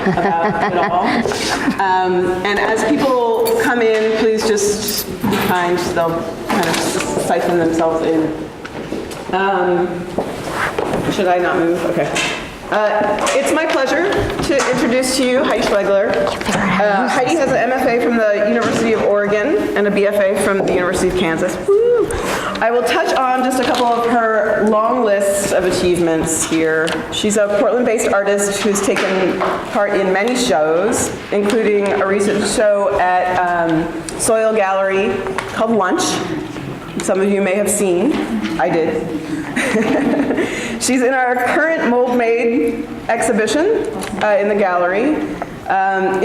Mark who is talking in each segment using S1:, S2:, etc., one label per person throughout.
S1: about it all. And as people come in, please just be kind. They'll kind of siphon themselves in. Should I not move? Okay. It's my pleasure to introduce to you Heidi-Schwegler. Heidi has an MFA from the University of Oregon and a BFA from the University of Kansas. Woo! I will touch on just a couple of her long lists of achievements here. She's a Portland-based artist who's taken part in many shows, including a recent show at Soil Gallery called Lunch. Some of you may have seen. I did. She's in our current Mold Made exhibition in the gallery,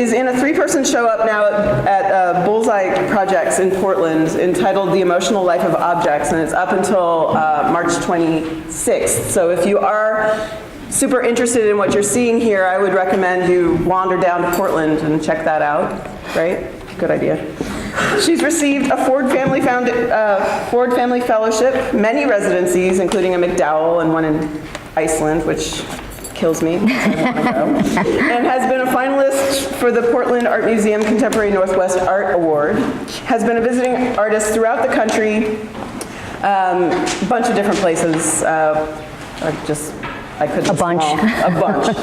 S1: is in a 3-person show up now at Bullseye Projects in Portland entitled The Emotional Life of Objects, and it's up until March 26th. So if you are super interested in what you're seeing here, I would recommend you wander down to Portland and check that out, right? Good idea. She's received a Ford Family Fellowship, many residencies, including a McDowell and one in Iceland, which kills me. I don't want to go. And has been a finalist for the Portland Art Museum Contemporary Northwest Art Award. Has been a visiting artist throughout the country, a bunch of different places. I couldn't.
S2: A bunch.
S1: A bunch.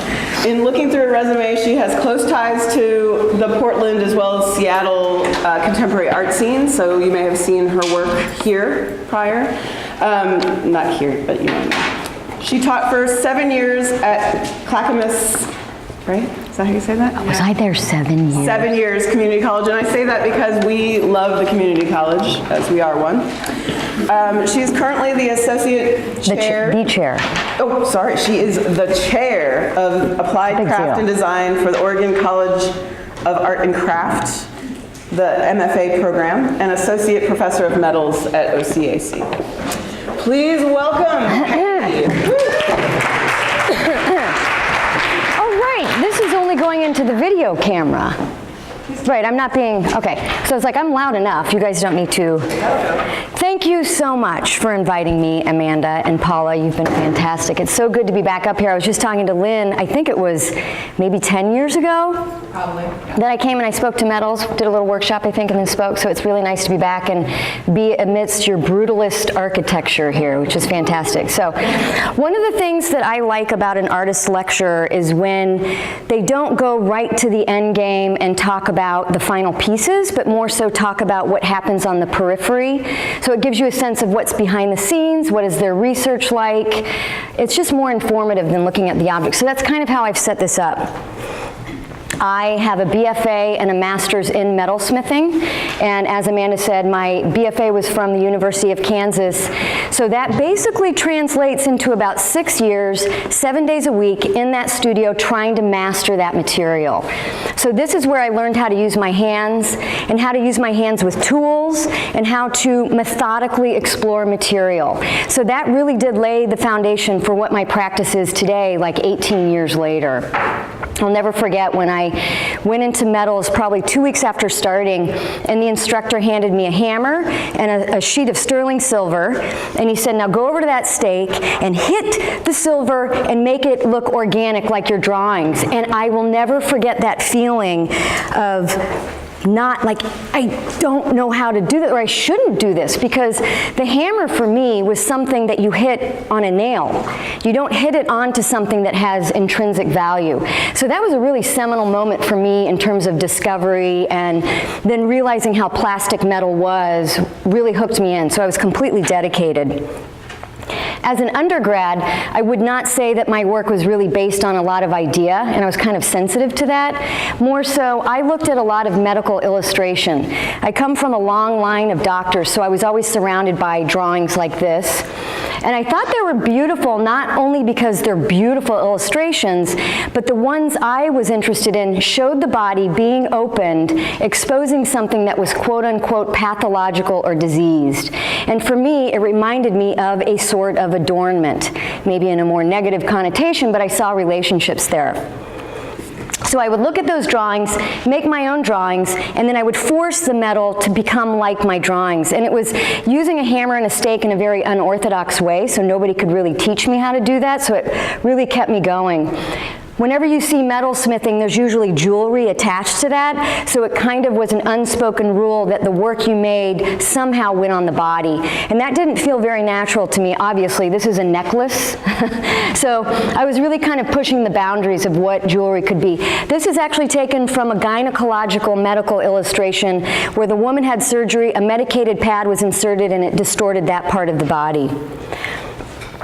S1: In looking through her resume, she has close ties to the Portland as well as Seattle contemporary art scene, so you may have seen her work here prior. Not here, but you know. She taught for 7 years at Clackamas, right? Is that how you say that?
S2: Was I there 7 years?
S1: 7 years, community college, and I say that because we love the community college, as we are one. She's currently the associate chair.
S2: The chair.
S1: Oh, sorry, she is the chair of Applied Craft and Design for the Oregon College of Art and Craft, the MFA program, and associate professor of metals at OCAC. Please welcome Heidi.
S2: Oh, right, this is only going into the video camera. Right, I'm not being, okay. So it's like, I'm loud enough. You guys don't need to. Thank you so much for inviting me, Amanda and Paula. You've been fantastic. It's so good to be back up here. I was just talking to Lynn, I think it was maybe 10 years ago.
S1: Probably.
S2: Then I came and I spoke to Metals, did a little workshop, I think, and then spoke. So it's really nice to be back and be amidst your brutalist architecture here, which is fantastic. So one of the things that I like about an artist lecture is when they don't go right to the end game and talk about the final pieces, but more so talk about what happens on the periphery. So it gives you a sense of what's behind the scenes, what is their research like. It's just more informative than looking at the object. So that's kind of how I've set this up. I have a BFA and a master's in metalsmithing, and as Amanda said, my BFA was from the University of Kansas. So that basically translates into about 6 years, 7 days a week in that studio trying to master that material. So this is where I learned how to use my hands, and how to use my hands with tools, and how to methodically explore material. So that really did lay the foundation for what my practice is today, like 18 years later. I'll never forget when I went into metals probably 2 weeks after starting, and the instructor handed me a hammer and a sheet of sterling silver, and he said, now go over to that stake and hit the silver and make it look organic like your drawings. And I will never forget that feeling of not like, I don't know how to do that, or I shouldn't do this, because the hammer for me was something that you hit on a nail. You don't hit it onto something that has intrinsic value. So that was a really seminal moment for me in terms of discovery, and then realizing how plastic metal was really hooked me in. So I was completely dedicated. As an undergrad, I would not say that my work was really based on a lot of idea, and I was kind of sensitive to that. More so, I looked at a lot of medical illustration. I come from a long line of doctors, so I was always surrounded by drawings like this. And I thought they were beautiful, not only because they're beautiful illustrations, but the ones I was interested in showed the body being opened, exposing something that was quote unquote pathological or diseased. And for me, it reminded me of a sort of adornment, maybe in a more negative connotation, but I saw relationships there. So I would look at those drawings, make my own drawings, and then I would force the metal to become like my drawings. And it was using a hammer and a stake in a very unorthodox way, so nobody could really teach me how to do that, so it really kept me going. whenever you see metalsmithing, there's usually jewelry attached to that, so it kind of was an unspoken rule that the work you made somehow went on the body. And that didn't feel very natural to me. Obviously, this is a necklace, so I was really kind of pushing the boundaries of what jewelry could be. This is actually taken from a gynecological medical illustration where the woman had surgery, a medicated pad was inserted, and it distorted that part of the body.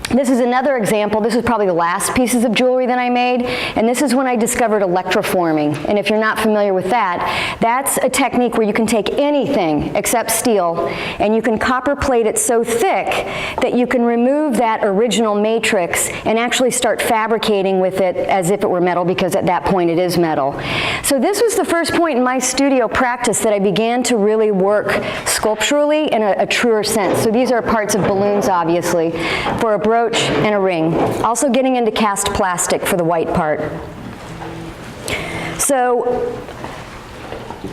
S2: This is another example. This is probably the last pieces of jewelry that I made, and this is when I discovered electroforming. And if you're not familiar with that, that's a technique where you can take anything except steel, and you can copper plate it so thick that you can remove that original matrix and actually start fabricating with it as if it were metal, because at that point it is metal. So this was the first point in my studio practice that I began to really work sculpturally in a truer sense. So these are parts of balloons, obviously, for a brooch and a ring. Also getting into cast plastic for the white part. So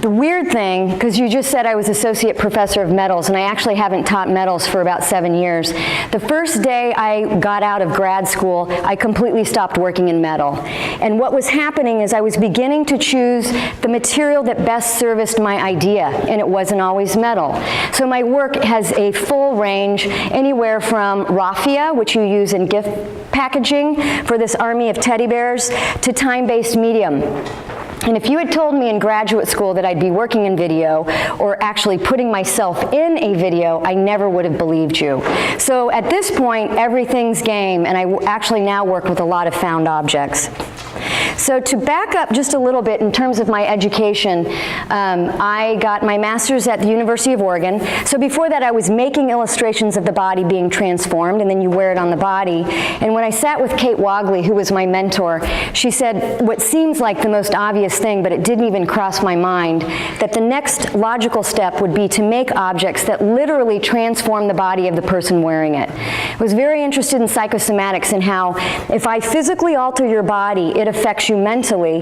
S2: the weird thing, because you just said I was associate professor of metals, and I actually haven't taught metals for about 7 years. The first day I got out of grad school, I completely stopped working in metal. And what was happening is I was beginning to choose the material that best serviced my idea, and it wasn't always metal. So my work has a full range, anywhere from raffia, which you use in gift packaging for this army of teddy bears, to time-based medium. And if you had told me in graduate school that I'd be working in video or actually putting myself in a video, I never would have believed you. So at this point, everything's game, and I actually now work with a lot of found objects. So to back up just a little bit in terms of my education, I got my master's at the University of Oregon. So before that, I was making illustrations of the body being transformed, and then you wear it on the body. And when I sat with Kate Wogley, who was my mentor, she said what seems like the most obvious thing, but it didn't even cross my mind, that the next logical step would be to make objects that literally transform the body of the person wearing it. I was very interested in psychosomatics and how if I physically alter your body, it affects you mentally.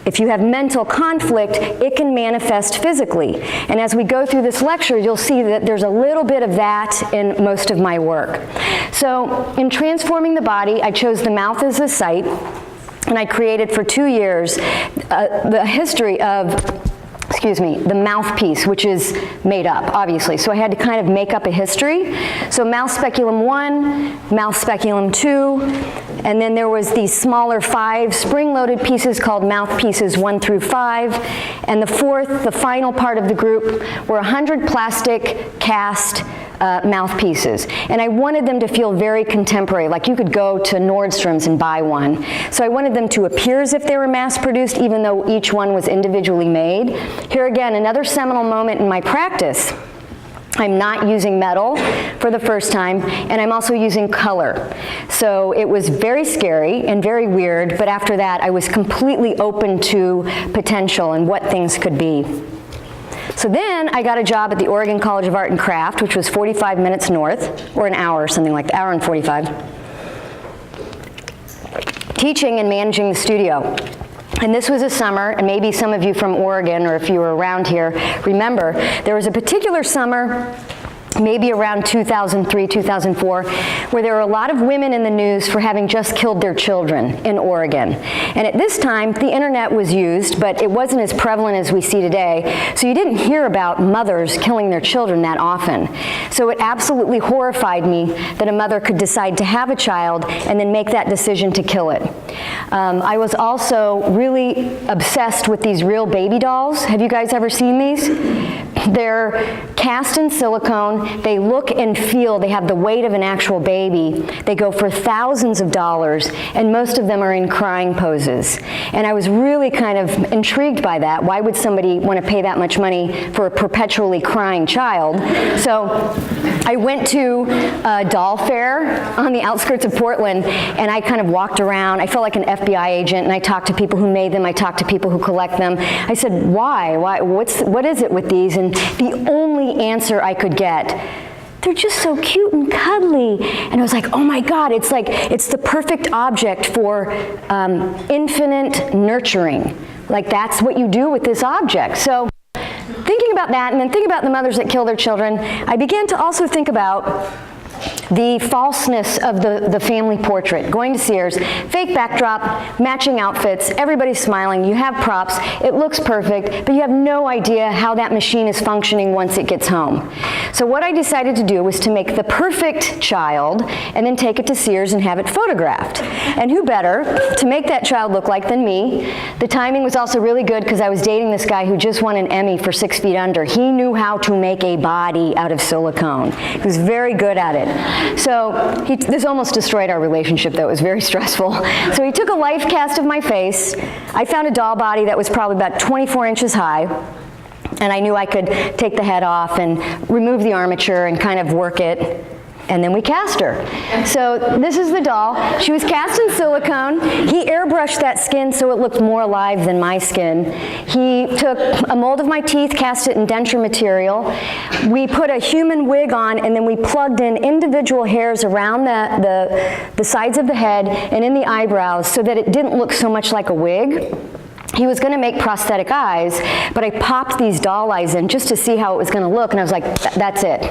S2: If you have mental conflict, it can manifest physically. And as we go through this lecture, you'll see that there's a little bit of that in most of my work. So in transforming the body, I chose the mouth as a site, and I created for 2 years the history of the mouthpiece, which is made up, obviously. So I had to kind of make up a history. So mouth speculum 1, mouth speculum 2, and then there was these smaller 5 spring-loaded pieces called mouthpieces 1 through 5, and the fourth, the final part of the group, were 100 plastic cast mouthpieces. And I wanted them to feel very contemporary, like you could go to Nordstrom's and buy one. So I wanted them to appear as if they were mass-produced, even though each one was individually made. Here again, another seminal moment in my practice. I'm not using metal for the first time, and I'm also using color. So it was very scary and very weird, but after that, I was completely open to potential and what things could be. So then I got a job at the Oregon College of Art and Craft, which was 45 minutes north, or an hour, something like that, hour and 45, teaching and managing the studio. And this was a summer, and maybe some of you from Oregon, or if you were around here, remember, there was a particular summer, maybe around 2003, 2004, where there were a lot of women in the news for having just killed their children in Oregon. And at this time, the internet was used, but it wasn't as prevalent as we see today, so you didn't hear about mothers killing their children that often. So it absolutely horrified me that a mother could decide to have a child and then make that decision to kill it. I was also really obsessed with these real baby dolls. Have you guys ever seen these? They're cast in silicone. They look and feel, they have the weight of an actual baby. They go for thousands of dollars, and most of them are in crying poses. And I was really kind of intrigued by that. Why would somebody want to pay that much money for a perpetually crying child? So I went to a doll fair on the outskirts of Portland, and I kind of walked around. I felt like an FBI agent, and I talked to people who made them. I talked to people who collect them. I said, why? What is it with these? And the only answer I could get, they're just so cute and cuddly. And I was like, oh my God, it's the perfect object for infinite nurturing. Like that's what you do with this object. So thinking about that, and then thinking about the mothers that kill their children, I began to also think about the falseness of the family portrait. Going to Sears, fake backdrop, matching outfits, everybody's smiling, you have props, it looks perfect, but you have no idea how that machine is functioning once it gets home. So what I decided to do was to make the perfect child and then take it to Sears and have it photographed. And who better to make that child look like than me? The timing was also really good because I was dating this guy who just won an Emmy for 6 Feet Under. He knew how to make a body out of silicone. He was very good at it. So this almost destroyed our relationship, though. It was very stressful. So he took a life cast of my face. I found a doll body that was probably about 24 inches high. And I knew I could take the head off and remove the armature and kind of work it. And then we cast her. So this is the doll. She was cast in silicone. He airbrushed that skin so it looked more alive than my skin. He took a mold of my teeth, cast it in denture material. We put a human wig on, and then we plugged in individual hairs around the sides of the head and in the eyebrows so that it didn't look so much like a wig. He was going to make prosthetic eyes, but I popped these doll eyes in just to see how it was going to look, and I was like, that's it.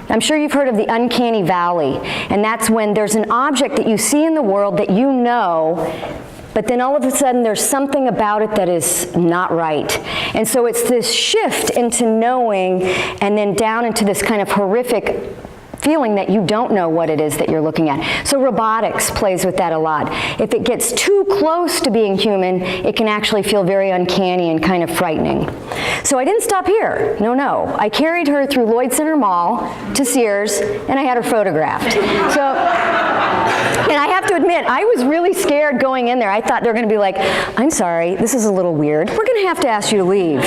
S2: I'm sure you've heard of the uncanny valley, and that's when there's an object that you see in the world that you know, but then all of a sudden there's something about it that is not right. And so it's this shift into knowing and then down into this kind of horrific feeling that you don't know what it is that you're looking at. So robotics plays with that a lot. If it gets too close to being human, it can actually feel very uncanny and kind of frightening. So I didn't stop here. No. I carried her through Lloyd Center Mall to Sears, and I had her photographed. So, and I have to admit, I was really scared going in there. I thought they were going to be like, I'm sorry, this is a little weird. We're going to have to ask you to leave.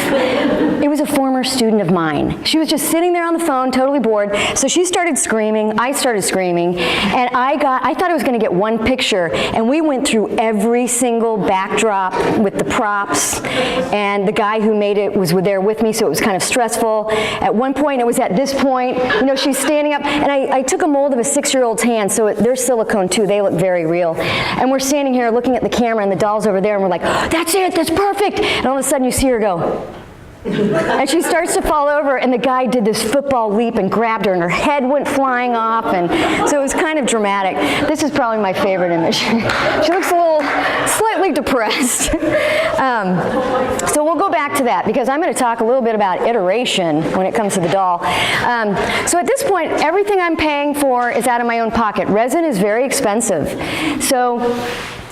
S2: It was a former student of mine. She was just sitting there on the phone, totally bored. So she started screaming, I started screaming, and I thought I was going to get one picture, and we went through every single backdrop with the props, and the guy who made it was there with me, so it was kind of stressful. At one point, it was at this point, she's standing up, and I took a mold of a 6-year-old's hand, so they're silicone too, they look very real, and we're standing here looking at the camera, and the doll's over there, and we're like, oh, that's it, that's perfect, and all of a sudden you see her go, and she starts to fall over, and the guy did this football leap and grabbed her, and her head went flying off, and so it was kind of dramatic. This is probably my favorite image. She looks a little slightly depressed. So we'll go back to that, because I'm going to talk a little bit about iteration when it comes to the doll. So at this point, everything I'm paying for is out of my own pocket. Resin is very expensive. So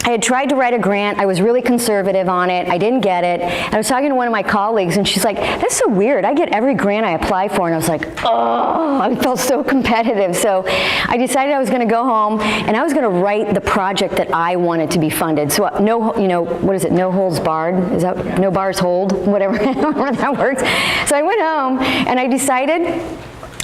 S2: I had tried to write a grant. I was really conservative on it. I didn't get it. I was talking to one of my colleagues, and she's like, that's so weird. I get every grant I apply for. And I was like, oh, I felt so competitive. So I decided I was going to go home, and I was going to write the project that I wanted to be funded. So what is it, no holds barred? Is that no bars hold? Whatever, however that works. So I went home, and I decided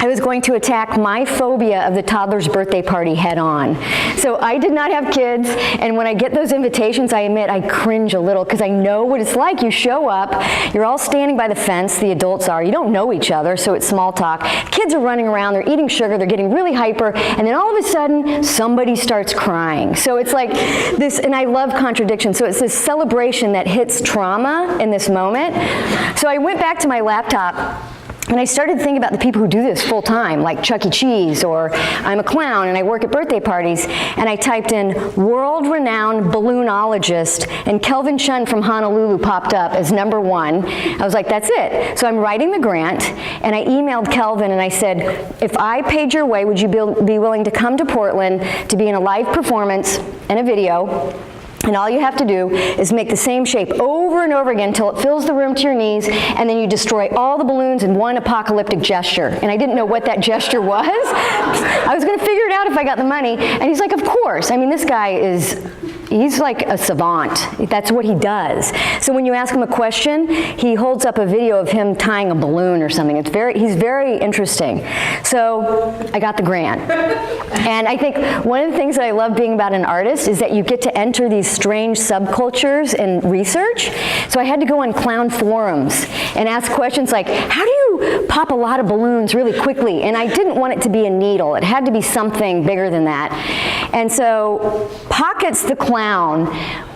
S2: I was going to attack my phobia of the toddler's birthday party head on. So I did not have kids, and when I get those invitations, I admit I cringe a little because I know what it's like. You show up, you're all standing by the fence, the adults are, you don't know each other, so it's small talk. Kids are running around, they're eating sugar, they're getting really hyper, and then all of a sudden, somebody starts crying. So it's like this, and I love contradiction, so it's this celebration that hits trauma in this moment. So I went back to my laptop, and I started thinking about the people who do this full time, like Chuck E. Cheese, or I'm a clown and I work at birthday parties, and I typed in world-renowned balloonologist, and Kelvin Chun from Honolulu popped up as #1. I was like, that's it. So I'm writing the grant, and I emailed Kelvin and I said, if I paid your way, would you be willing to come to Portland to be in a live performance and a video? And all you have to do is make the same shape over and over again until it fills the room to your knees, and then you destroy all the balloons in one apocalyptic gesture. And I didn't know what that gesture was. I was going to figure it out if I got the money. And he's like, of course. I mean, this guy he's like a savant. That's what he does. So when you ask him a question, he holds up a video of him tying a balloon or something. He's very interesting. So I got the grant. And I think one of the things that I love being about an artist is that you get to enter these strange subcultures and research. So I had to go on clown forums and ask questions like, how do you pop a lot of balloons really quickly? And I didn't want it to be a needle. It had to be something bigger than that. And so Pockets the clown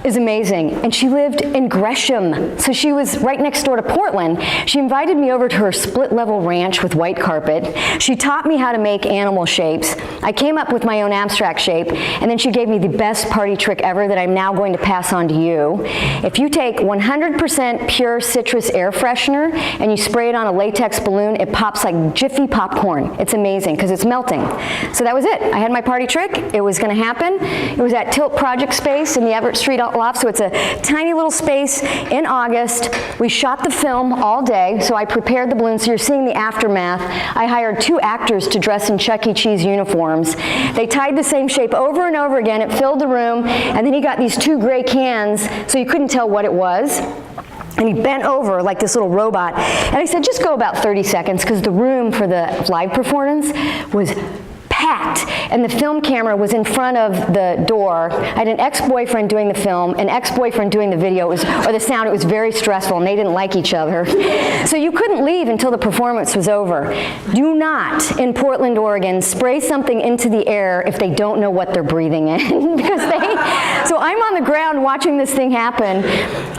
S2: is amazing. And she lived in Gresham, so she was right next door to Portland. She invited me over to her split-level ranch with white carpet. She taught me how to make animal shapes. I came up with my own abstract shape, and then she gave me the best party trick ever that I'm now going to pass on to you. If you take 100% pure citrus air freshener and you spray it on a latex balloon, it pops like Jiffy popcorn. It's amazing because it's melting. So that was it. I had my party trick. It was going to happen. It was at Tilt Project Space in the Everett Street Loft, so it's a tiny little space in August. We shot the film all day, so I prepared the balloons. So you're seeing the aftermath. I hired 2 actors to dress in Chuck E. Cheese uniforms. They tied the same shape over and over again. It filled the room, and then he got these 2 gray cans, so you couldn't tell what it was. And he bent over like this little robot. And I said, just go about 30 seconds, because the room for the live performance was packed, and the film camera was in front of the door. I had an ex-boyfriend doing the film, an ex-boyfriend doing the video, or the sound. It was very stressful, and they didn't like each other. So you couldn't leave until the performance was over. Do not, in Portland, Oregon, spray something into the air if they don't know what they're breathing in. So I'm on the ground watching this thing happen,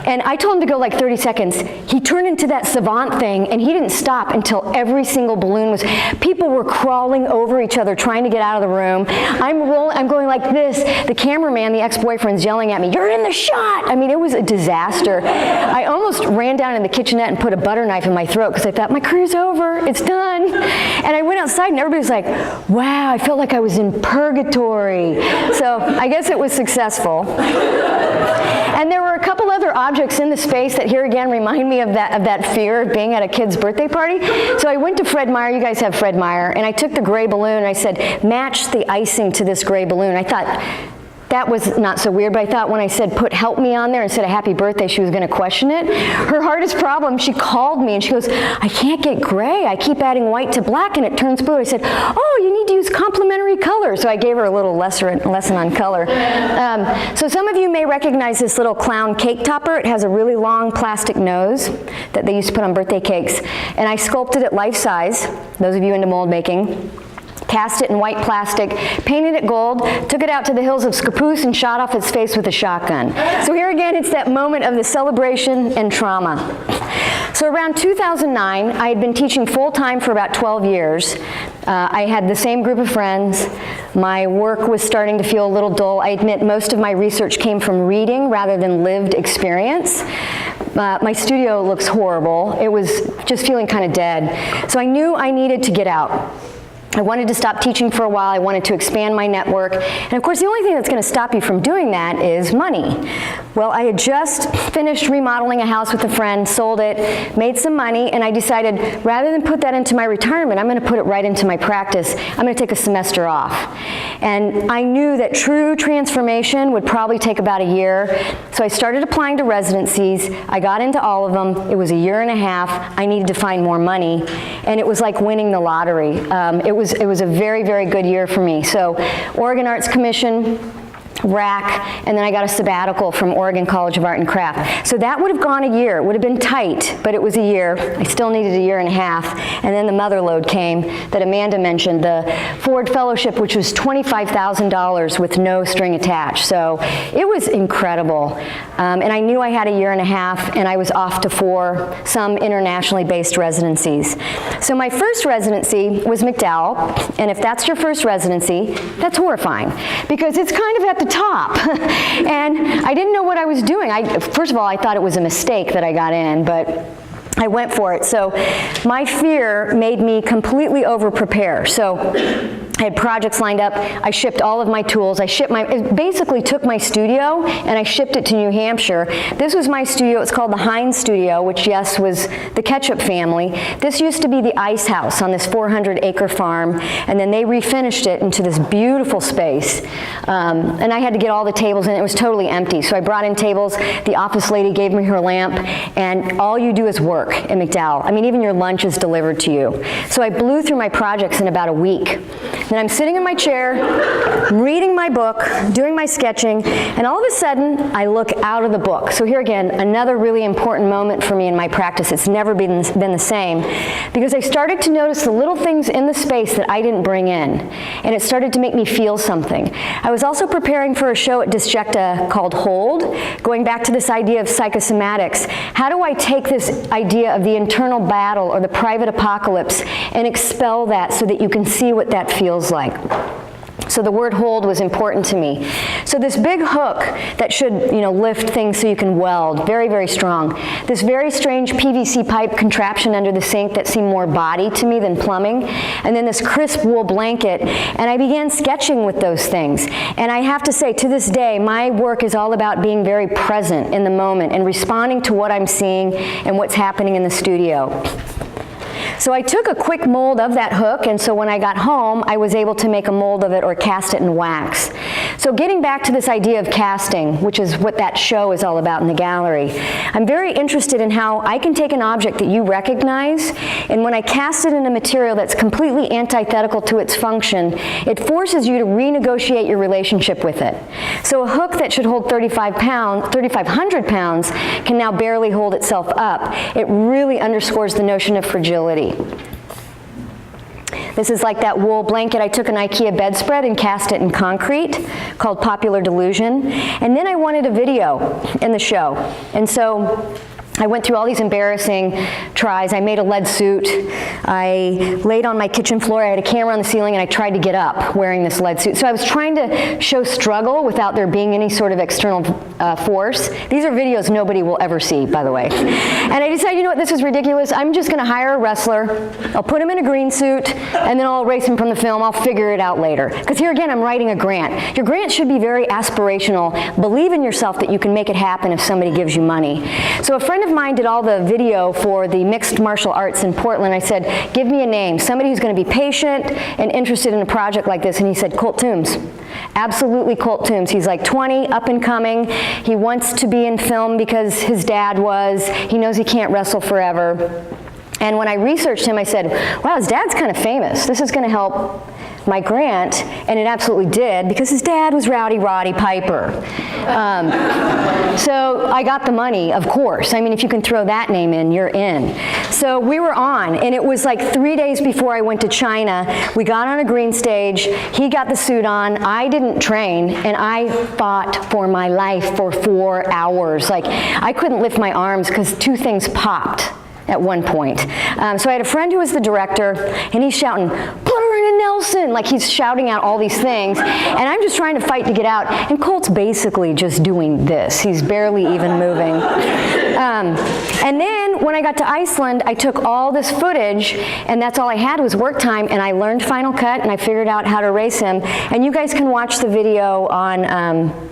S2: and I told him to go like 30 seconds. He turned into that savant thing, and he didn't stop until every single balloon was, people were crawling over each other, trying to get out of the room. I'm going like this. The cameraman, the ex-boyfriend's yelling at me, "You're in the shot!" I mean, it was a disaster. I almost ran down in the kitchenette and put a butter knife in my throat because I thought, my career's over, it's done. And I went outside and everybody was like, wow, I felt like I was in purgatory. So I guess it was successful. And there were a couple other objects in the space that here again remind me of that fear of being at a kid's birthday party. So I went to Fred Meyer, you guys have Fred Meyer, and I took the gray balloon and I said, match the icing to this gray balloon. I thought, that was not so weird, but I thought when I said put help me on there instead of happy birthday, she was going to question it. Her hardest problem, she called me and she goes, I can't get gray. I keep adding white to black and it turns blue. I said, oh, you need to use complementary colors. So I gave her a little lesson on color. So some of you may recognize this little clown cake topper. It has a really long plastic nose that they used to put on birthday cakes. And I sculpted it life size, those of you into mold making. Cast it in white plastic, painted it gold, took it out to the hills of Scappoose and shot off its face with a shotgun. So here again, it's that moment of the celebration and trauma. So around 2009, I had been teaching full-time for about 12 years. I had the same group of friends. My work was starting to feel a little dull. I admit most of my research came from reading rather than lived experience. My studio looks horrible. It was just feeling kind of dead. So I knew I needed to get out. I wanted to stop teaching for a while. I wanted to expand my network. And of course, the only thing that's going to stop you from doing that is money. Well, I had just finished remodeling a house with a friend, sold it, made some money, and I decided rather than put that into my retirement, I'm going to put it right into my practice. I'm going to take a semester off. And I knew that true transformation would probably take about a year. So I started applying to residencies. I got into all of them. It was a year and a half. I needed to find more money. And it was like winning the lottery. It was a very, very good year for me. So Oregon Arts Commission, RAC, and then I got a sabbatical from Oregon College of Art and Craft. So that would have gone a year. It would have been tight, but it was a year. I still needed a year and a half. And then the mother lode came that Amanda mentioned, the Ford Fellowship, which was $25,000 with no string attached. So it was incredible. And I knew I had a year and a half, and I was off to 4 some internationally based residencies. So my first residency was MacDowell, and if that's your first residency, that's horrifying, because it's kind of at the top. And I didn't know what I was doing. First of all, I thought it was a mistake that I got in, but I went for it. So my fear made me completely over-prepare. So I had projects lined up. I shipped all of my tools. It basically took my studio and I shipped it to New Hampshire. This was my studio. It's called the Heinz Studio, which, yes, was the Ketchup family. This used to be the ice house on this 400-acre farm, and then they refinished it into this beautiful space. And I had to get all the tables in. It was totally empty. So I brought in tables. The office lady gave me her lamp, and all you do is work in MacDowell. I mean, even your lunch is delivered to you. So I blew through my projects in about a week. Then I'm sitting in my chair, I'm reading my book, doing my sketching, and all of a sudden, I look out of the book. So here again, another really important moment for me in my practice. It's never been the same, because I started to notice the little things in the space that I didn't bring in, and it started to make me feel something. I was also preparing for a show at Disjecta called Hold, going back to this idea of psychosomatics. How do I take this idea of the internal battle or the private apocalypse and expel that so that you can see what that feels like? So the word hold was important to me. So this big hook that should, lift things so you can weld, very, very strong. This very strange PVC pipe contraption under the sink that seemed more body to me than plumbing. And then this crisp wool blanket. And I began sketching with those things. And I have to say, to this day, my work is all about being very present in the moment and responding to what I'm seeing and what's happening in the studio. So I took a quick mold of that hook, and so when I got home, I was able to make a mold of it or cast it in wax. So getting back to this idea of casting, which is what that show is all about in the gallery, I'm very interested in how I can take an object that you recognize, and when I cast it in a material that's completely antithetical to its function, it forces you to renegotiate your relationship with it. So a hook that should hold 3,500 pounds can now barely hold itself up. It really underscores the notion of fragility. This is like that wool blanket. I took an IKEA bedspread and cast it in concrete, called Popular Delusion. And then I wanted a video in the show. And so I went through all these embarrassing tries. I made a lead suit. I laid on my kitchen floor. I had a camera on the ceiling, and I tried to get up wearing this lead suit. So I was trying to show struggle without there being any sort of external force. These are videos nobody will ever see, by the way. And I decided, you know what, this is ridiculous. I'm just going to hire a wrestler. I'll put him in a green suit, and then I'll erase him from the film. I'll figure it out later. Because here again, I'm writing a grant. Your grant should be very aspirational. Believe in yourself that you can make it happen if somebody gives you money. So a friend of mine did all the video for the mixed martial arts in Portland. I said, give me a name, somebody who's going to be patient and interested in a project like this. And he said, Colt Toombs. Absolutely Colt Toombs. He's like 20, up and coming. He wants to be in film because his dad was. He knows he can't wrestle forever. And when I researched him, I said, wow, his dad's kind of famous. This is going to help my grant, and it absolutely did, because his dad was Rowdy Roddy Piper. So I got the money, of course. I mean, if you can throw that name in, you're in. So we were on, and it was like 3 days before I went to China. We got on a green stage. He got the suit on. I didn't train, and I fought for my life for 4 hours. Like, I couldn't lift my arms because 2 things popped at one point. So I had a friend who was the director, and he's shouting, put her in a Nelson, like he's shouting out all these things, and I'm just trying to fight to get out, and Colt's basically just doing this. He's barely even moving. And then when I got to Iceland, I took all this footage, and that's all I had was work time, and I learned Final Cut, and I figured out how to erase him, and you guys can watch the video on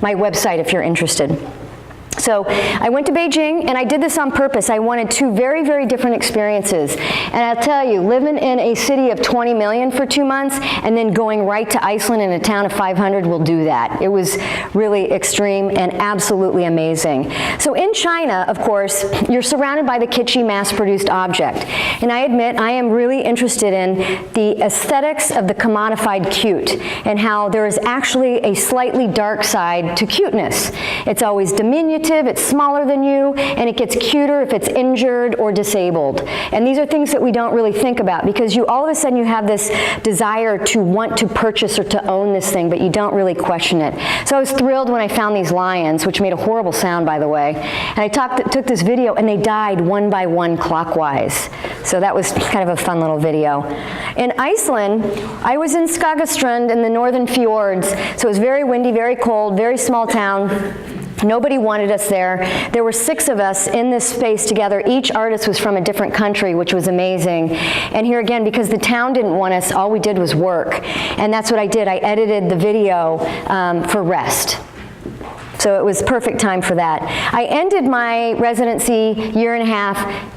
S2: my website if you're interested. So I went to Beijing, and I did this on purpose. I wanted 2 very, very different experiences. And I'll tell you, living in a city of 20 million for 2 months and then going right to Iceland in a town of 500 will do that. It was really extreme and absolutely amazing. So in China, of course, you're surrounded by the kitschy mass-produced object. And I admit I am really interested in the aesthetics of the commodified cute and how there is actually a slightly dark side to cuteness. It's always diminutive, it's smaller than you, and it gets cuter if it's injured or disabled. And these are things that we don't really think about, because you all of a sudden you have this desire to want to purchase or to own this thing, but you don't really question it. So I was thrilled when I found these lions, which made a horrible sound, by the way. And I took this video, and they died 1 by 1 clockwise. So that was kind of a fun little video. In Iceland, I was in Skagastrand in the northern fjords, so it was very windy, very cold, very small town. Nobody wanted us there. There were 6 of us in this space together. Each artist was from a different country, which was amazing. And here again, because the town didn't want us, all we did was work. And that's what I did. I edited the video for rest. So it was perfect time for that. I ended my residency 1.5 years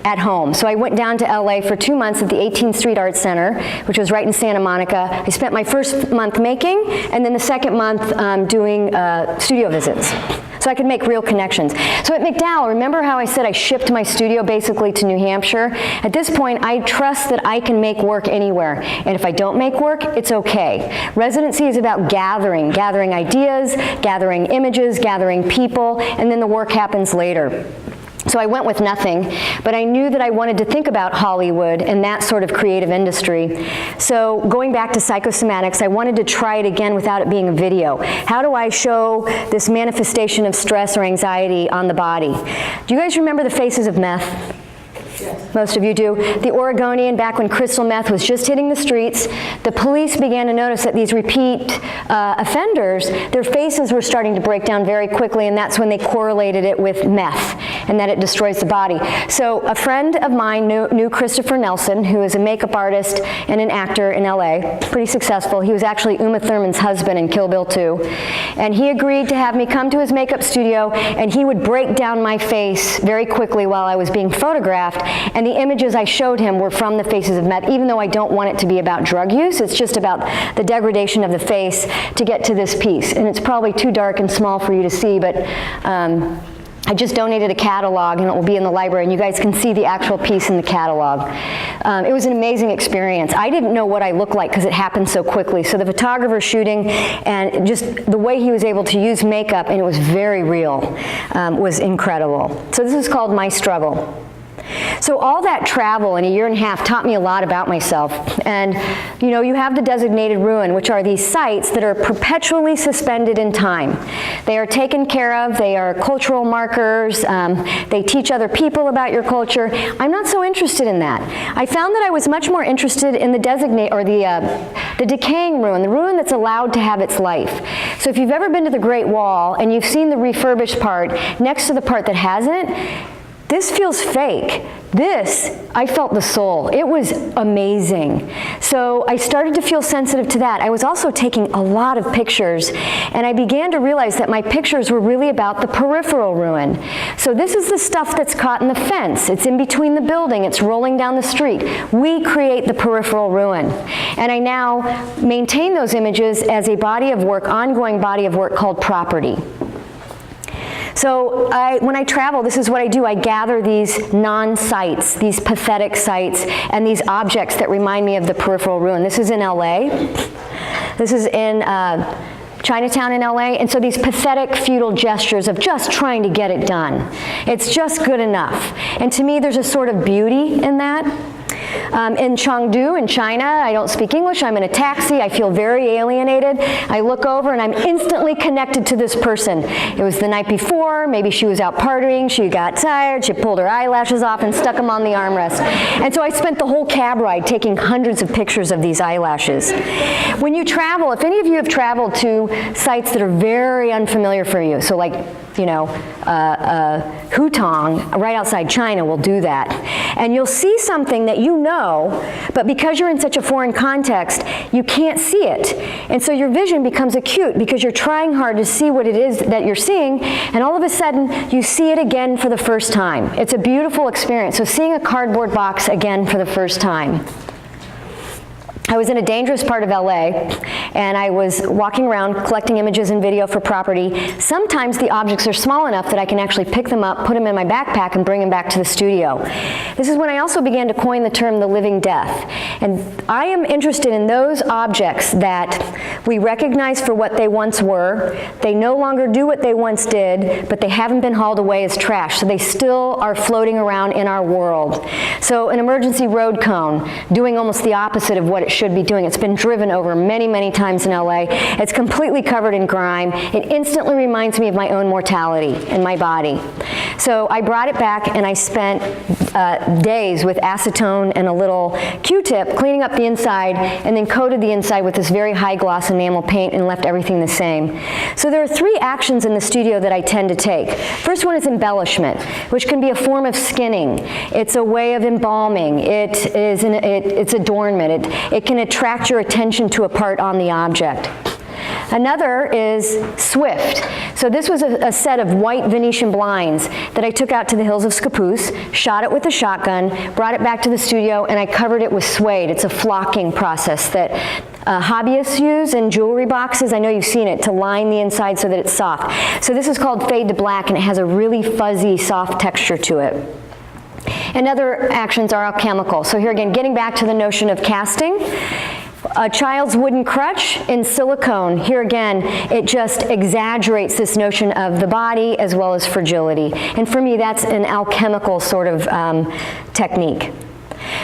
S2: at home. So I went down to LA for 2 months at the 18th Street Art Center, which was right in Santa Monica. I spent my first month making, and then the second month doing studio visits. So so I could make real connections. So at McDowell, remember how I said I shipped my studio basically to New Hampshire? At this point, I trust that I can make work anywhere. And if I don't make work, it's okay. Residency is about gathering ideas, gathering images, gathering people, and then the work happens later. So I went with nothing, but I knew that I wanted to think about Hollywood and that sort of creative industry. So going back to psychosomatics, I wanted to try it again without it being a video. How do I show this manifestation of stress or anxiety on the body? Do you guys remember the faces of meth? Yes. Most of you do. The Oregonian, back when crystal meth was just hitting the streets, the police began to notice that these repeat offenders, their faces were starting to break down very quickly, and that's when they correlated it with meth and that it destroys the body. So a friend of mine knew Christopher Nelson, who is a makeup artist and an actor in LA, pretty successful. He was actually Uma Thurman's husband in Kill Bill 2. And he agreed to have me come to his makeup studio, and he would break down my face very quickly while I was being photographed. And the images I showed him were from the faces of meth, even though I don't want it to be about drug use. It's just about the degradation of the face to get to this piece. And it's probably too dark and small for you to see, but I just donated a catalog, and it will be in the library, and you guys can see the actual piece in the catalog. It was an amazing experience. I didn't know what I looked like because it happened so quickly. So the photographer shooting and just the way he was able to use makeup, and it was very real, was incredible. So this is called My Struggle. So all that travel in a year and a half taught me a lot about myself. And you know, you have the designated ruin, which are these sites that are perpetually suspended in time. They are taken care of, they are cultural markers, they teach other people about your culture. I'm not so interested in that. I found that I was much more interested in the the decaying ruin, the ruin that's allowed to have its life. So if you've ever been to the Great Wall and you've seen the refurbished part next to the part that hasn't, this feels fake. This, I felt the soul. It was amazing. So I started to feel sensitive to that. I was also taking a lot of pictures, and I began to realize that my pictures were really about the peripheral ruin. So this is the stuff that's caught in the fence. It's in between the building. It's rolling down the street. We create the peripheral ruin. And I now maintain those images as a body of work, ongoing body of work called property. So when I travel, this is what I do. I gather these non-sites, these pathetic sites, and these objects that remind me of the peripheral ruin. This is in LA. This is in Chinatown in LA. And so these pathetic feudal gestures of just trying to get it done. It's just good enough. And to me, there's a sort of beauty in that. In Chengdu, in China, I don't speak English, I'm in a taxi, I feel very alienated. I look over and I'm instantly connected to this person. It was the night before, maybe she was out partying, she got tired, she pulled her eyelashes off and stuck them on the armrest. And so I spent the whole cab ride taking hundreds of pictures of these eyelashes. When you travel, if any of you have traveled to sites that are very unfamiliar for you, so like, you know, Hutong, right outside China, will do that. And you'll see something that you know, but because you're in such a foreign context, you can't see it. And so your vision becomes acute because you're trying hard to see what it is that you're seeing, and all of a sudden, you see it again for the first time. It's a beautiful experience. So seeing a cardboard box again for the first time. I was in a dangerous part of LA, and I was walking around collecting images and video for property. Sometimes the objects are small enough that I can actually pick them up, put them in my backpack, and bring them back to the studio. This is when I also began to coin the term the living death. And I am interested in those objects that we recognize for what they once were. They no longer do what they once did, but they haven't been hauled away as trash, so they still are floating around in our world. So an emergency road cone, doing almost the opposite of what it should be doing. It's been driven over many, many times in LA. It's completely covered in grime. It instantly reminds me of my own mortality in my body. So I brought it back, and I spent days with acetone and a little Q-tip cleaning up the inside, and then coated the inside with this very high gloss enamel paint and left everything the same. So there are three actions in the studio that I tend to take. First one is embellishment, which can be a form of skinning. It's a way of embalming. It's adornment. It can attract your attention to a part on the object. Another is Swift. So this was a set of white Venetian blinds that I took out to the hills of Scappoose, shot it with a shotgun, brought it back to the studio, and I covered it with suede. It's a flocking process that hobbyists use in jewelry boxes. I know you've seen it, to line the inside so that it's soft. So this is called Fade to Black, and it has a really fuzzy, soft texture to it. And other actions are alchemical. So here again, getting back to the notion of casting, a child's wooden crutch in silicone, here again, it just exaggerates this notion of the body as well as fragility. And for me, that's an alchemical sort of technique.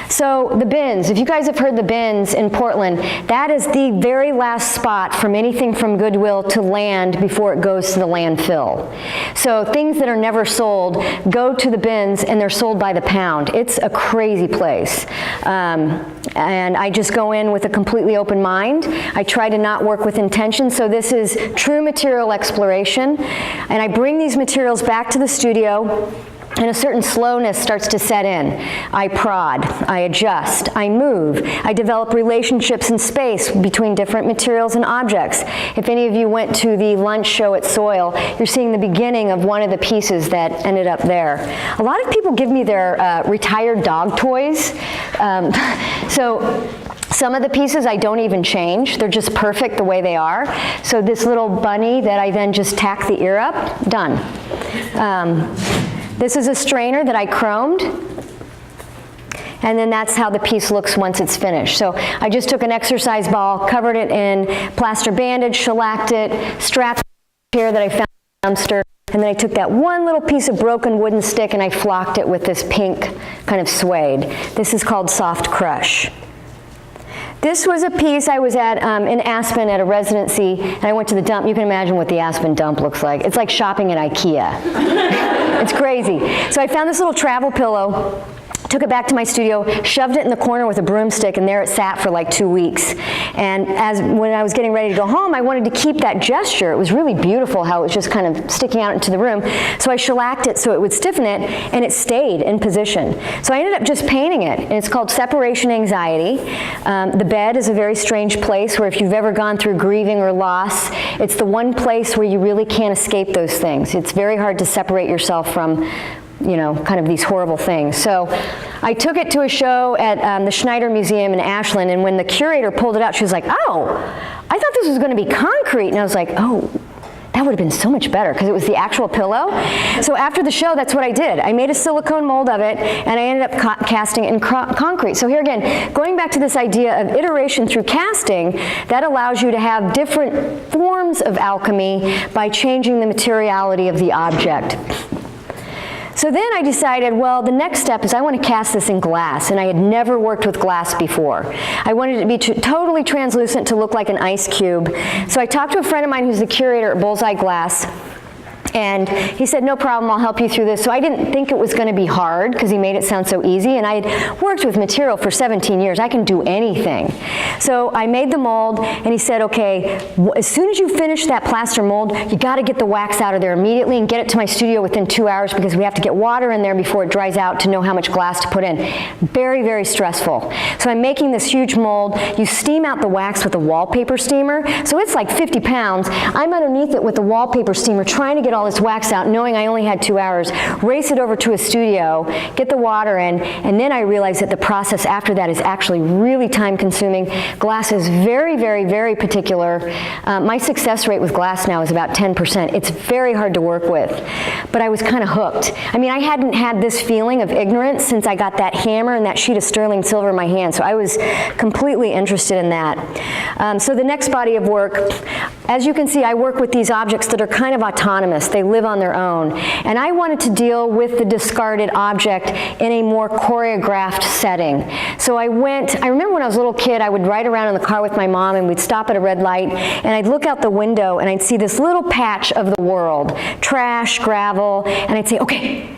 S2: So the bins, if you guys have heard the bins in Portland, that is the very last spot from anything from Goodwill to land before it goes to the landfill. So things that are never sold go to the bins and they're sold by the pound. It's a crazy place. And I just go in with a completely open mind. I try to not work with intention. So this is true material exploration. And I bring these materials back to the studio, and a certain slowness starts to set in. I prod, I adjust, I move, I develop relationships in space between different materials and objects. If any of you went to the lunch show at Soil, you're seeing the beginning of one of the pieces that ended up there. A lot of people give me their retired dog toys. So some of the pieces I don't even change. They're just perfect the way they are. So this little bunny that I then just tack the ear up, done. This is a strainer that I chromed, and then that's how the piece looks once it's finished. So I just took an exercise ball, covered it in plaster bandage, shellacked it, strapped it here that I found in the dumpster, and then I took that one little piece of broken wooden stick and I flocked it with this pink kind of suede. This is called Soft Crush. This was a piece I was at in Aspen at a residency, and I went to the dump. You can imagine what the Aspen dump looks like. It's like shopping at IKEA. It's crazy. So I found this little travel pillow, took it back to my studio, shoved it in the corner with a broomstick, and there it sat for like 2 weeks. And when I was getting ready to go home, I wanted to keep that gesture. It was really beautiful how it was just kind of sticking out into the room. So I shellacked it so it would stiffen it, and it stayed in position. So I ended up just painting it, and it's called Separation Anxiety. The bed is a very strange place where if you've ever gone through grieving or loss, it's the one place where you really can't escape those things. It's very hard to separate yourself from, you know, kind of these horrible things. So I took it to a show at the Schneider Museum in Ashland, and when the curator pulled it out, she was like, "Oh, I thought this was going to be concrete." And I was like, "Oh, that would have been so much better," because it was the actual pillow. So after the show, that's what I did. I made a silicone mold of it, and I ended up casting it in concrete. So here again, going back to this idea of iteration through casting, that allows you to have different forms of alchemy by changing the materiality of the object. So then I decided, well, the next step is I want to cast this in glass, and I had never worked with glass before. I wanted it to be totally translucent to look like an ice cube. So I talked to a friend of mine who's the curator at Bullseye Glass, and he said, "No problem, I'll help you through this." So I didn't think it was going to be hard because he made it sound so easy, and I had worked with material for 17 years. I can do anything. So I made the mold, and he said, "Okay, as soon as you finish that plaster mold, you got to get the wax out of there immediately and get it to my studio within 2 hours because we have to get water in there before it dries out to know how much glass to put in." Very, very stressful. So I'm making this huge mold. You steam out the wax with a wallpaper steamer. So it's like 50 pounds. I'm underneath it with the wallpaper steamer trying to get all this wax out, knowing I only had 2 hours, race it over to a studio, get the water in, and then I realized that the process after that is actually really time consuming. Glass is very, very, very particular. My success rate with glass now is about 10%. It's very hard to work with, but I was kind of hooked. I mean, I hadn't had this feeling of ignorance since I got that hammer and that sheet of sterling silver in my hand, so I was completely interested in that. So the next body of work, as you can see, I work with these objects that are kind of autonomous. They live on their own. And I wanted to deal with the discarded object in a more choreographed setting. So I remember when I was a little kid, I would ride around in the car with my mom and we'd stop at a red light and I'd look out the window and I'd see this little patch of the world, trash, gravel, and I'd say, "Okay,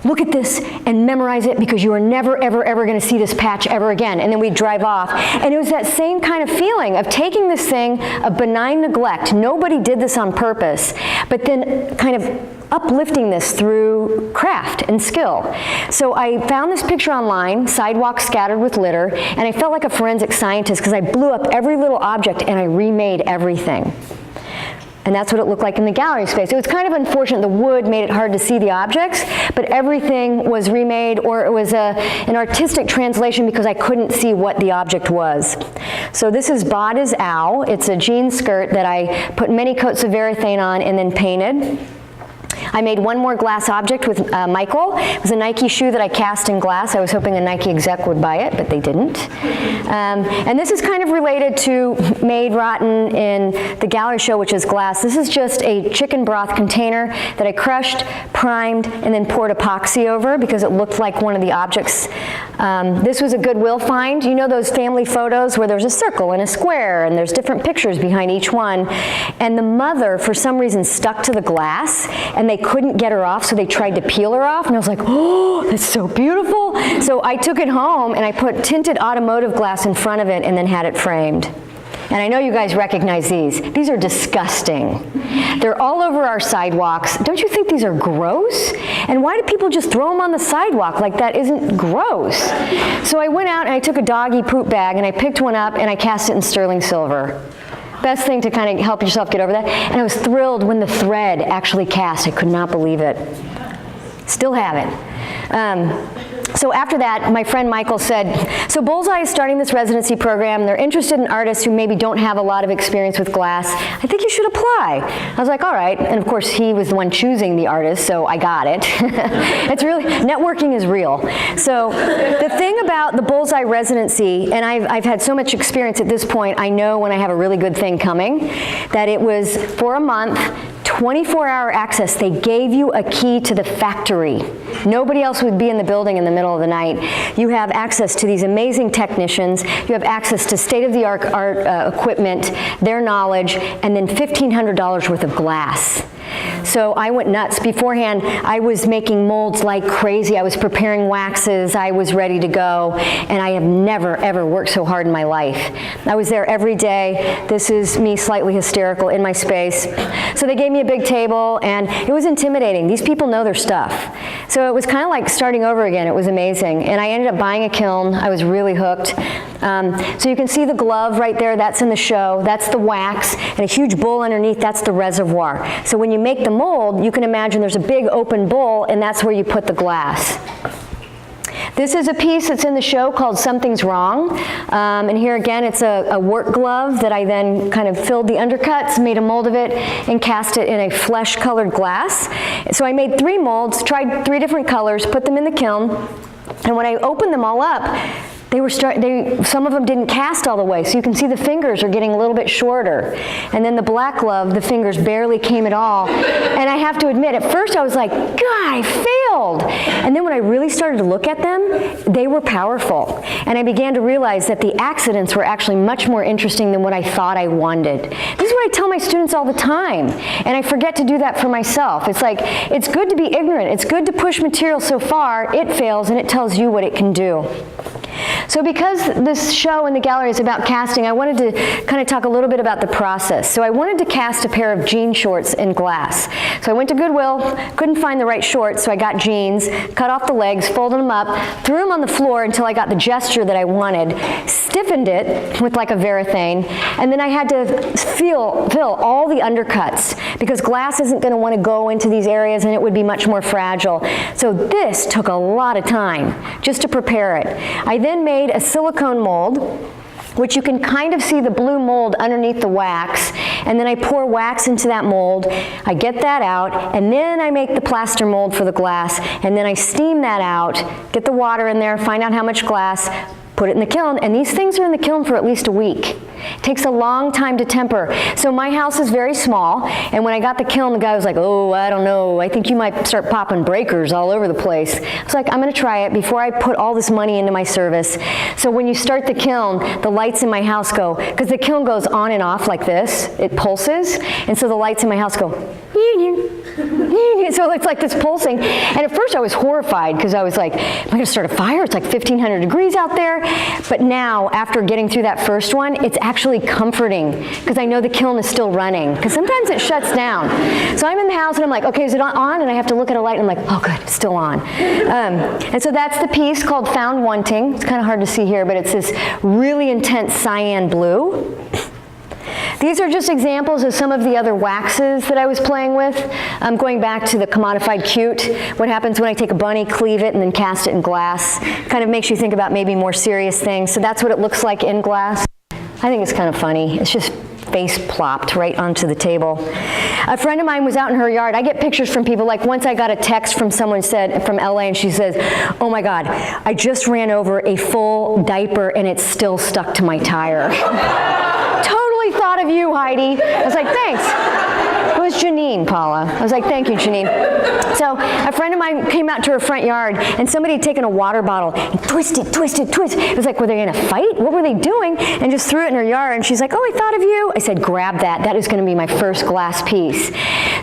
S2: look at this and memorize it because you are never, ever, ever going to see this patch ever again." And then we'd drive off. And it was that same kind of feeling of taking this thing of benign neglect. Nobody did this on purpose, but then kind of uplifting this through craft and skill. So I found this picture online, sidewalks scattered with litter, and I felt like a forensic scientist because I blew up every little object and I remade everything. And that's what it looked like in the gallery space. It was kind of unfortunate. The wood made it hard to see the objects, but everything was remade, or it was an artistic translation because I couldn't see what the object was. So this is Bod is Ow. It's a jean skirt that I put many coats of varathane on and then painted. I made one more glass object with Michael. It was a Nike shoe that I cast in glass. I was hoping a Nike exec would buy it, but they didn't. And this is kind of related to Made Rotten in the gallery show, which is glass. This is just a chicken broth container that I crushed, primed, and then poured epoxy over because it looked like one of the objects. This was a Goodwill find. You know those family photos where there's a circle and a square and there's different pictures behind each one. And the mother, for some reason, stuck to the glass and they couldn't get her off, so they tried to peel her off, and I was like, oh, that's so beautiful. So I took it home and I put tinted automotive glass in front of it and then had it framed. And I know you guys recognize these. These are disgusting. They're all over our sidewalks. Don't you think these are gross? And why do people just throw them on the sidewalk like that isn't gross? So I went out and I took a doggy poop bag and I picked one up and I cast it in sterling silver. Best thing to kind of help yourself get over that. And I was thrilled when the thread actually cast. I could not believe it. Still have it. So after that, my friend Michael said, so Bullseye is starting this residency program. They're interested in artists who maybe don't have a lot of experience with glass. I think you should apply. I was like, all right. And of course, he was the one choosing the artist, so I got it. It's really, networking is real. So the thing about the Bullseye residency, and I've had so much experience at this point, I know when I have a really good thing coming, that it was for a month, 24-hour access. They gave you a key to the factory. Nobody else would be in the building in the middle of the night. You have access to these amazing technicians. You have access to state-of-the-art equipment, their knowledge, and then $1,500 worth of glass. So I went nuts. Beforehand, I was making molds like crazy. I was preparing waxes. I was ready to go. And I have never, ever worked so hard in my life. I was there every day. This is me slightly hysterical in my space. So they gave me a big table, and it was intimidating. These people know their stuff. So it was kind of like starting over again. It was amazing. And I ended up buying a kiln. I was really hooked. So you can see the glove right there. That's in the show. That's the wax. And a huge bowl underneath, that's the reservoir. So when you make the mold, you can imagine there's a big open bowl, and that's where you put the glass. This is a piece that's in the show called Something's Wrong. And here again, it's a work glove that I then kind of filled the undercuts, made a mold of it, and cast it in a flesh-colored glass. So I made 3 molds, tried 3 different colors, put them in the kiln, and when I opened them all up, some of them didn't cast all the way, so you can see the fingers are getting a little bit shorter. And then the black glove, the fingers barely came at all. And I have to admit, at first I was like, God, I failed. And then when I really started to look at them, they were powerful. And I began to realize that the accidents were actually much more interesting than what I thought I wanted. This is what I tell my students all the time. And I forget to do that for myself. It's like, it's good to be ignorant. It's good to push material so far, it fails, and it tells you what it can do. So because this show in the gallery is about casting, I wanted to kind of talk a little bit about the process. So I wanted to cast a pair of jean shorts in glass. So I went to Goodwill, couldn't find the right shorts, so I got jeans, cut off the legs, folded them up, threw them on the floor until I got the gesture that I wanted, stiffened it with like a varathane, and then I had to fill all the undercuts because glass isn't going to want to go into these areas and it would be much more fragile. So this took a lot of time just to prepare it. I then made a silicone mold, which you can kind of see the blue mold underneath the wax, and then I pour wax into that mold, I get that out, and then I make the plaster mold for the glass, and then I steam that out, get the water in there, find out how much glass, put it in the kiln, and these things are in the kiln for at least a week. It takes a long time to temper. So my house is very small, and when I got the kiln, the guy was like, oh, I don't know, I think you might start popping breakers all over the place. I was like, I'm gonna try it before I put all this money into my service. So when you start the kiln, the lights in my house go, because the kiln goes on and off like this, it pulses, and so the lights in my house go, so it's like this pulsing. And at first I was horrified because I was like, am I gonna start a fire? It's like 1,500 degrees out there. But now, after getting through that first one, it's actually comforting because I know the kiln is still running because sometimes it shuts down. So I'm in the house and I'm like, okay, is it on? And I have to look at a light and I'm like, oh good, it's still on. And so that's the piece called Found Wanting. It's kind of hard to see here, but it's this really intense cyan blue. These are just examples of some of the other waxes that I was playing with. Going back to the commodified cute, what happens when I take a bunny, cleave it, and then cast it in glass. Kind of makes you think about maybe more serious things. So that's what it looks like in glass. I think it's kind of funny. It's just face plopped right onto the table. A friend of mine was out in her yard. I get pictures from people, like once I got a text from someone from LA, and she says, "Oh my God, I just ran over a full diaper and it's still stuck to my tire." Totally thought of you, Heidi. I was like, thanks. It was Janine, Paula. I was like, thank you, Janine. So a friend of mine came out to her front yard, and somebody had taken a water bottle and twisted. It was like, were they in a fight? What were they doing? And just threw it in her yard, and she's like, oh, I thought of you. I said, grab that. That is going to be my first glass piece.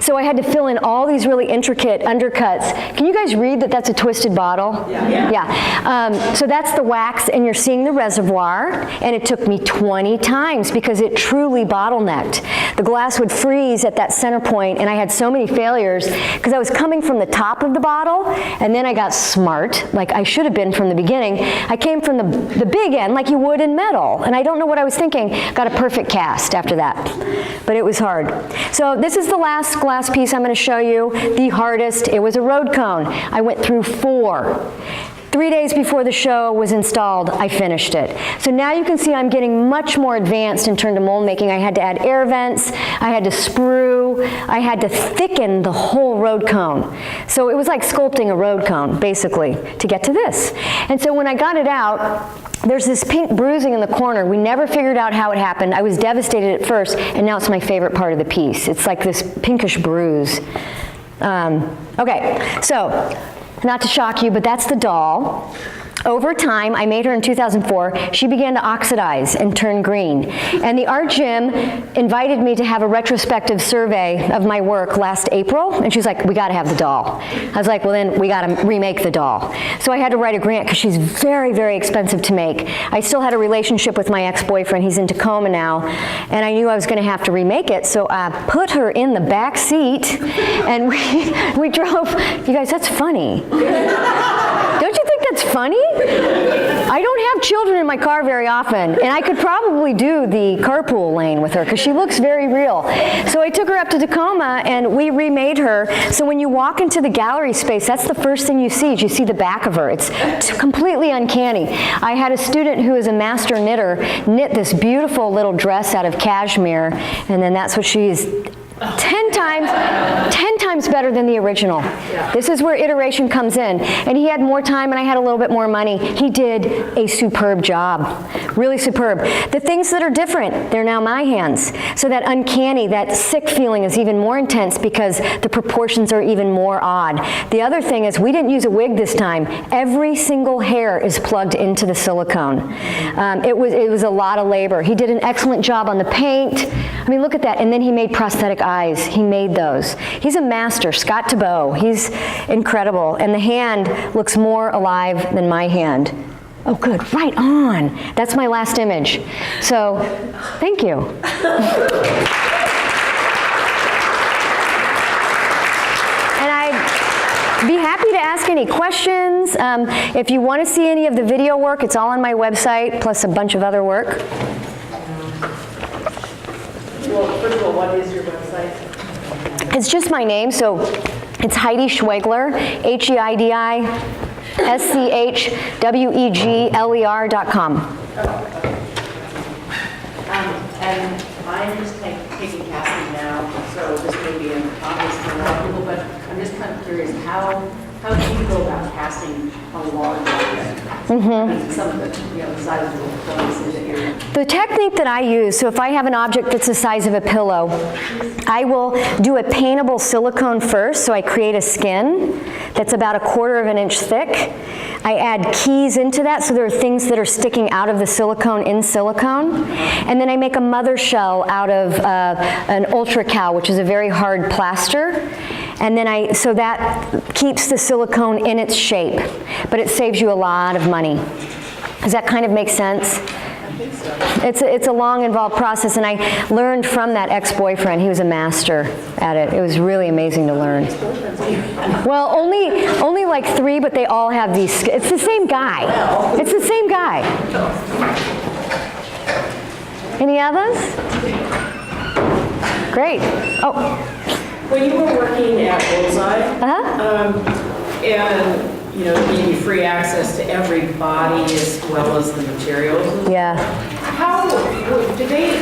S2: So I had to fill in all these really intricate undercuts. Can you guys read that that's a twisted bottle? Yeah. So that's the wax, and you're seeing the reservoir, and it took me 20 times because it truly bottlenecked. The glass would freeze at that center point, and I had so many failures because I was coming from the top of the bottle, and then I got smart, like I should have been from the beginning. I came from the big end like you would in metal, and I don't know what I was thinking. Got a perfect cast after that, but it was hard. So this is the last glass piece I'm going to show you, the hardest. It was a road cone. I went through 4. 3 days before the show was installed, I finished it. So now you can see I'm getting much more advanced in terms of mold making. I had to add air vents, I had to sprue, I had to thicken the whole road cone. So it was like sculpting a road cone, basically, to get to this. And so when I got it out, there's this pink bruising in the corner. We never figured out how it happened. I was devastated at first, and now it's my favorite part of the piece. It's like this pinkish bruise. Okay, so not to shock you, but that's the doll. Over time, I made her in 2004, she began to oxidize and turn green. And the art gym invited me to have a retrospective survey of my work last April, and she's like, we gotta have the doll. I was like, well then, we gotta remake the doll. So I had to write a grant because she's very, very expensive to make. I still had a relationship with my ex-boyfriend, he's in Tacoma now, and I knew I was gonna have to remake it, so I put her in the back seat, and we drove. You guys, that's funny. Don't you think that's funny? I don't have children in my car very often, and I could probably do the carpool lane with her because she looks very real. So I took her up to Tacoma, and we remade her. So when you walk into the gallery space, that's the first thing you see, is you see the back of her. It's completely uncanny. I had a student who is a master knitter knit this beautiful little dress out of cashmere, and then that's what she's 10 times better than the original. This is where iteration comes in. And he had more time and I had a little bit more money. He did a superb job, really superb. The things that are different, they're now my hands. So that uncanny, that sick feeling is even more intense because the proportions are even more odd. The other thing is we didn't use a wig this time. Every single hair is plugged into the silicone. It was a lot of labor. He did an excellent job on the paint. I mean, look at that. And then he made prosthetic eyes. He made those. He's a master, Scott Thibault. He's incredible. And the hand looks more alive than my hand. Oh, good. Right on. That's my last image. So, thank you. And I'd be happy to ask any questions. If you want to see any of the video work, it's all on my website, plus a bunch of other work.
S1: Well, first of all, what is your website?
S2: It's just my name, so it's Heidi-Schwegler, HEIDI-SCHWEGLER.com.
S3: And I'm just taking casting now, so this may be an obvious for a lot of people, but I'm just kind of curious, how do you go about casting a large object? Some of the size of the clothes that you're...
S2: The technique that I use, so if I have an object that's the size of a pillow, I will do a paintable silicone first, so I create a skin that's about 1/4 of an inch thick. I add keys into that, so there are things that are sticking out of the silicone in silicone. And then I make a mother shell out of an ultra cal, which is a very hard plaster. And then so that keeps the silicone in its shape, but it saves you a lot of money. Does that kind of make sense? It's a long, involved process, and I learned from that ex-boyfriend. He was a master at it. It was really amazing to learn. Well, only like 3, but they all have these. It's the same guy. It's the same guy. Any others? Great. Oh,
S4: When you were working at Bullseye, and, you know, gave you free access to every body as well as the materials,
S2: yeah.
S4: how, did they,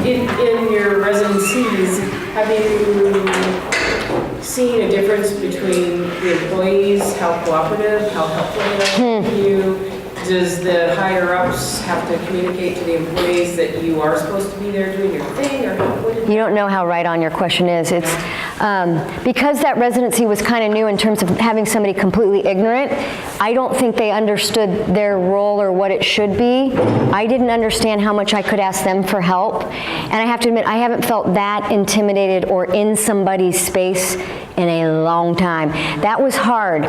S4: in your residencies, have you seen a difference between the employees, how cooperative, how helpful they are with you? Does the higher-ups have to communicate to the employees that you are supposed to be there doing your thing, or what?
S2: You don't know how right on your question is. It's because that residency was kind of new in terms of having somebody completely ignorant. I don't think they understood their role or what it should be. I didn't understand how much I could ask them for help. And I have to admit, I haven't felt that intimidated or in somebody's space in a long time. That was hard.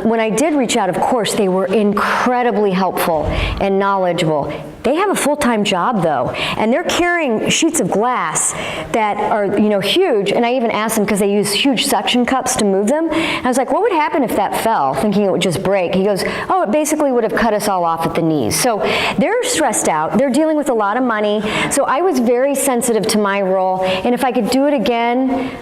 S2: When I did reach out, of course, they were incredibly helpful and knowledgeable. They have a full-time job though, and they're carrying sheets of glass that are, you know, huge. And I even asked them, because they use huge suction cups to move them. I was like, what would happen if that fell? Thinking it would just break. He goes, oh, it basically would have cut us all off at the knees. So they're stressed out. They're dealing with a lot of money. So I was very sensitive to my role. And if I could do it again,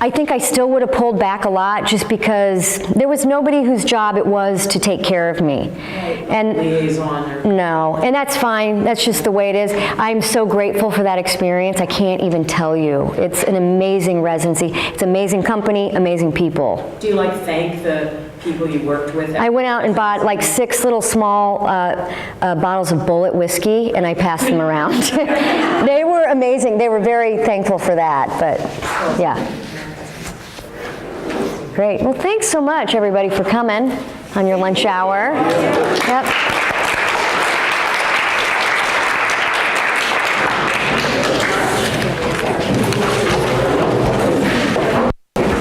S2: I think I still would have pulled back a lot, just because there was nobody whose job it was to take care of me. And
S4: Liaison or...
S2: no, and that's fine. That's just the way it is. I'm so grateful for that experience. I can't even tell you. It's an amazing residency. It's an amazing company, amazing people.
S4: Do you like thank the people you worked with?
S2: I went out and bought like 6 little small bottles of Bullet whiskey, and I passed them around. They were amazing. They were very thankful for that, but yeah. Great. Well, thanks so much, everybody, for coming on your lunch hour. Yep.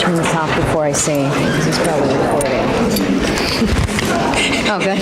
S2: Turn this off before I sing. This is probably recording. Oh, good.